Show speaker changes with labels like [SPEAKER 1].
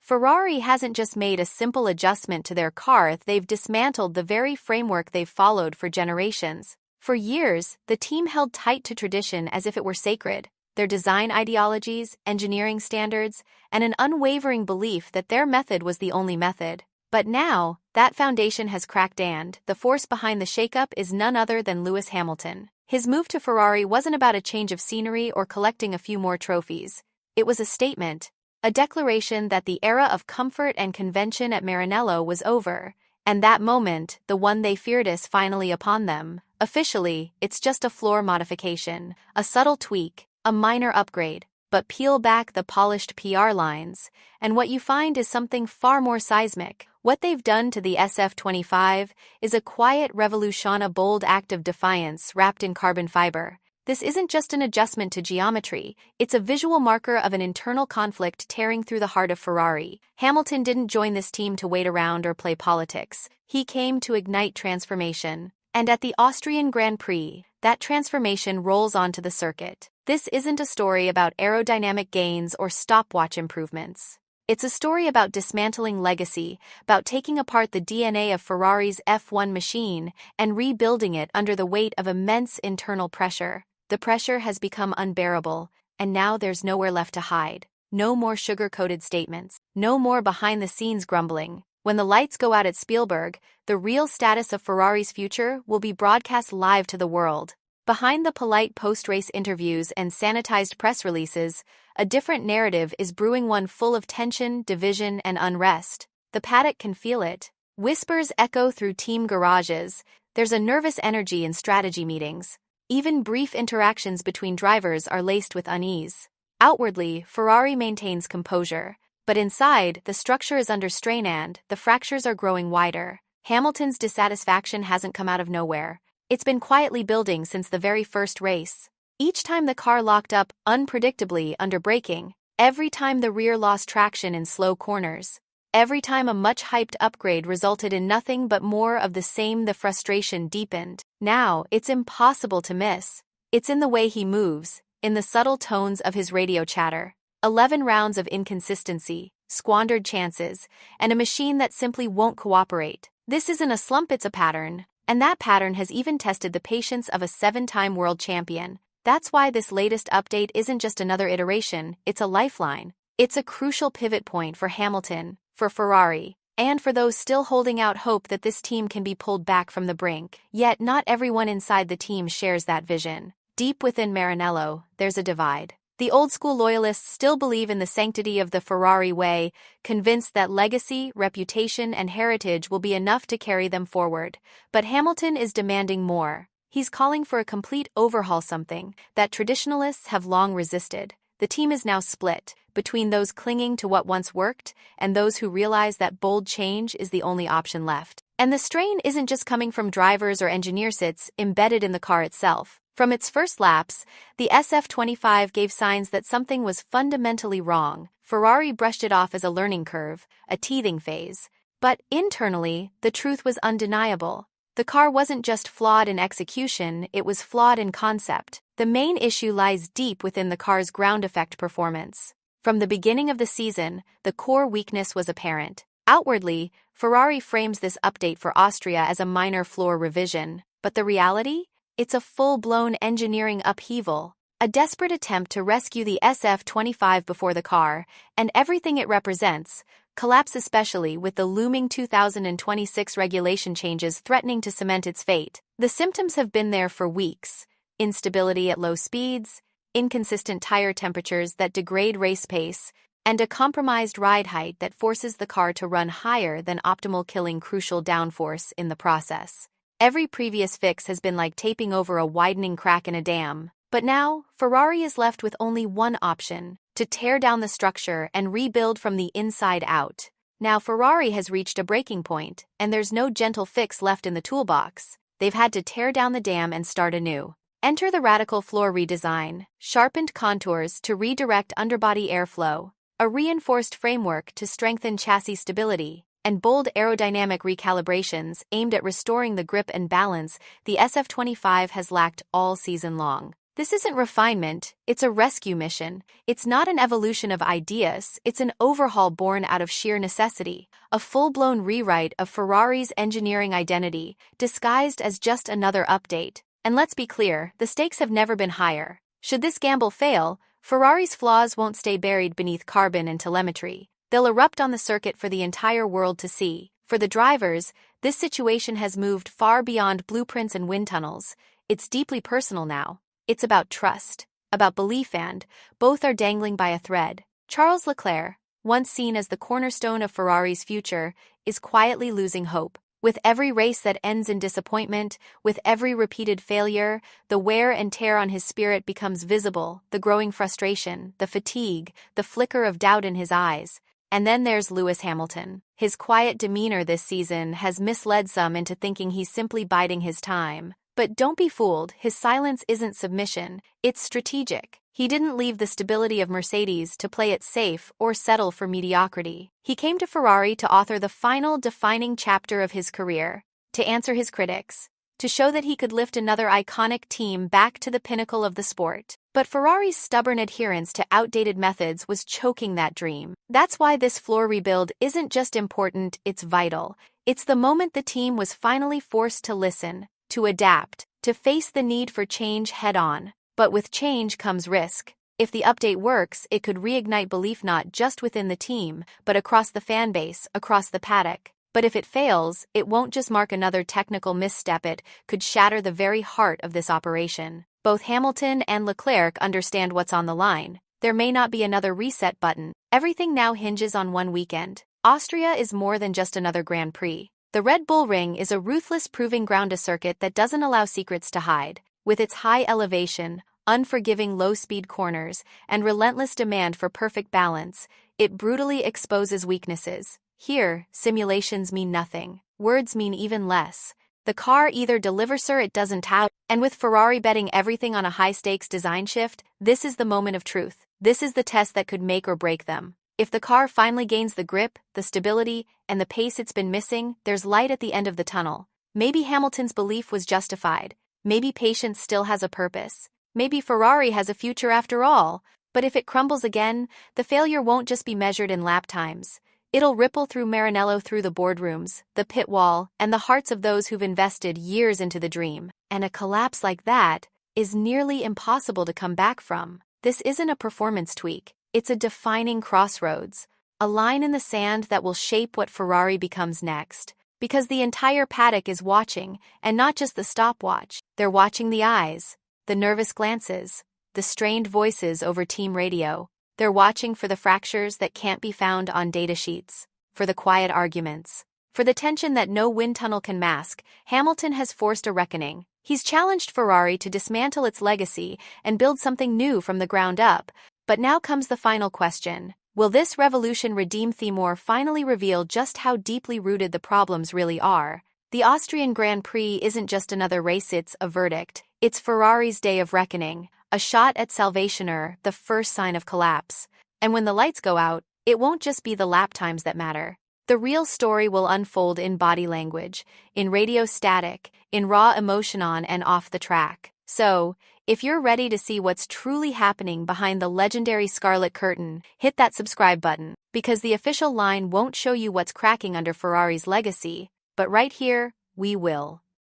[SPEAKER 1] Ferrari hasn't just made a simple adjustment to their car, they've dismantled the very framework they've followed for generations. For years, the team held tight to tradition as if it were sacred, their design ideologies, engineering standards, and an unwavering belief that their method was the only method. But now, that foundation has cracked and the force behind the shakeup is none other than Lewis Hamilton. His move to Ferrari wasn't about a change of scenery or collecting a few more trophies. It was a statement, a declaration that the era of comfort and convention at Maranello was over, and that moment, the one they feared, is finally upon them. Officially, it's just a floor modification, a subtle tweak, a minor upgrade. But peel back the polished PR lines, and what you find is something far more seismic. What they've done to the SF25 is a quiet revolution, a bold act of defiance wrapped in carbon fiber. This isn't just an adjustment to geometry, it's a visual marker of an internal conflict tearing through the heart of Ferrari. Hamilton didn't join this team to wait around or play politics. He came to ignite transformation. And at the Austrian Grand Prix, that transformation rolls onto the circuit. This isn't a story about aerodynamic gains or stopwatch improvements. It's a story about dismantling legacy, about taking apart the DNA of Ferrari's F1 machine and rebuilding it under the weight of immense internal pressure. The pressure has become unbearable, and now there's nowhere left to hide. No more sugar-coated statements. No more behind-the-scenes grumbling. When the lights go out at Spielberg, the real status of Ferrari's future will be broadcast live to the world. Behind the polite post-race interviews and sanitized press releases, a different narrative is brewing, one full of tension, division, and unrest. The paddock can feel it. Whispers echo through team garages. There's a nervous energy in strategy meetings. Even brief interactions between drivers are laced with unease. Outwardly, Ferrari maintains composure, but inside, the structure is under strain and the fractures are growing wider. Hamilton's dissatisfaction hasn't come out of nowhere. It's been quietly building since the very first race. Each time the car locked up unpredictably under braking, every time the rear lost traction in slow corners, every time a much-hyped upgrade resulted in nothing but more of the same, the frustration deepened. Now, it's impossible to miss. It's in the way he moves, in the subtle tones of his radio chatter. 11 rounds of inconsistency, squandered chances, and a machine that simply won't cooperate. This isn't a slump, it's a pattern. And that pattern has even tested the patience of a 7-time world champion. That's why this latest update isn't just another iteration, it's a lifeline. It's a crucial pivot point for Hamilton, for Ferrari, and for those still holding out hope that this team can be pulled back from the brink. Yet not everyone inside the team shares that vision. Deep within Maranello, there's a divide. The old-school loyalists still believe in the sanctity of the Ferrari way, convinced that legacy, reputation, and heritage will be enough to carry them forward. But Hamilton is demanding more. He's calling for a complete overhaul, something that traditionalists have long resisted. The team is now split, between those clinging to what once worked and those who realize that bold change is the only option left. And the strain isn't just coming from drivers or engineers, it's embedded in the car itself. From its first laps, the SF25 gave signs that something was fundamentally wrong. Ferrari brushed it off as a learning curve, a teething phase. But internally, the truth was undeniable. The car wasn't just flawed in execution, it was flawed in concept. The main issue lies deep within the car's ground effect performance. From the beginning of the season, the core weakness was apparent. Outwardly, Ferrari frames this update for Austria as a minor floor revision. But the reality? It's a full-blown engineering upheaval, a desperate attempt to rescue the SF25 before the car, and everything it represents, collapse, especially with the looming 2026 regulation changes threatening to cement its fate. The symptoms have been there for weeks: instability at low speeds, inconsistent tire temperatures that degrade race pace, and a compromised ride height that forces the car to run higher than optimal, killing crucial downforce in the process. Every previous fix has been like taping over a widening crack in a dam. But now, Ferrari is left with only one option: to tear down the structure and rebuild from the inside out. Now Ferrari has reached a breaking point, and there's no gentle fix left in the toolbox. They've had to tear down the dam and start anew. Enter the radical floor redesign, sharpened contours to redirect underbody airflow, a reinforced framework to strengthen chassis stability, and bold aerodynamic recalibrations aimed at restoring the grip and balance the SF25 has lacked all season long. This isn't refinement, it's a rescue mission. It's not an evolution of ideas, it's an overhaul born out of sheer necessity, a full-blown rewrite of Ferrari's engineering identity, disguised as just another update. And let's be clear, the stakes have never been higher. Should this gamble fail, Ferrari's flaws won't stay buried beneath carbon and telemetry. They'll erupt on the circuit for the entire world to see. For the drivers, this situation has moved far beyond blueprints and wind tunnels. It's deeply personal now. It's about trust, about belief, and both are dangling by a thread. Charles Leclerc, once seen as the cornerstone of Ferrari's future, is quietly losing hope. With every race that ends in disappointment, with every repeated failure, the wear and tear on his spirit becomes visible, the growing frustration, the fatigue, the flicker of doubt in his eyes. And then there's Lewis Hamilton. His quiet demeanor this season has misled some into thinking he's simply biding his time. But don't be fooled, his silence isn't submission, it's strategic. He didn't leave the stability of Mercedes to play it safe or settle for mediocrity. He came to Ferrari to author the final defining chapter of his career, to answer his critics, to show that he could lift another iconic team back to the pinnacle of the sport. But Ferrari's stubborn adherence to outdated methods was choking that dream. That's why this floor rebuild isn't just important, it's vital. It's the moment the team was finally forced to listen, to adapt, to face the need for change head-on. But with change comes risk. If the update works, it could reignite belief not just within the team, but across the fanbase, across the paddock. But if it fails, it won't just mark another technical misstep, it could shatter the very heart of this operation. Both Hamilton and Leclerc understand what's on the line. There may not be another reset button. Everything now hinges on one weekend. Austria is more than just another Grand Prix. The Red Bull Ring is a ruthless proving ground, a circuit that doesn't allow secrets to hide. With its high elevation, unforgiving low-speed corners, and relentless demand for perfect balance, it brutally exposes weaknesses. Here, simulations mean nothing. Words mean even less. The car either delivers or it doesn't have. And with Ferrari betting everything on a high-stakes design shift, this is the moment of truth. This is the test that could make or break them. If the car finally gains the grip, the stability, and the pace it's been missing, there's light at the end of the tunnel. Maybe Hamilton's belief was justified. Maybe patience still has a purpose. Maybe Ferrari has a future after all. But if it crumbles again, the failure won't just be measured in lap times. It'll ripple through Maranello, through the boardrooms, the pit wall, and the hearts of those who've invested years into the dream. And a collapse like that is nearly impossible to come back from. This isn't a performance tweak. It's a defining crossroads, a line in the sand that will shape what Ferrari becomes next. Because the entire paddock is watching, and not just the stopwatch. They're watching the eyes, the nervous glances, the strained voices over team radio. They're watching for the fractures that can't be found on data sheets, for the quiet arguments, for the tension that no wind tunnel can mask. Hamilton has forced a reckoning. He's challenged Ferrari to dismantle its legacy and build something new from the ground up. But now comes the final question. Will this revolution redeem them, or finally reveal just how deeply rooted the problems really are? The Austrian Grand Prix isn't just another race, it's a verdict. It's Ferrari's day of reckoning, a shot at salvation, or the first sign of collapse. And when the lights go out, it won't just be the lap times that matter. The real story will unfold in body language, in radio static, in raw emotion on and off the track. So, if you're ready to see what's truly happening behind the legendary Scarlet Curtain, hit that subscribe button, because the official line won't show you what's cracking under Ferrari's legacy, but right here, we will.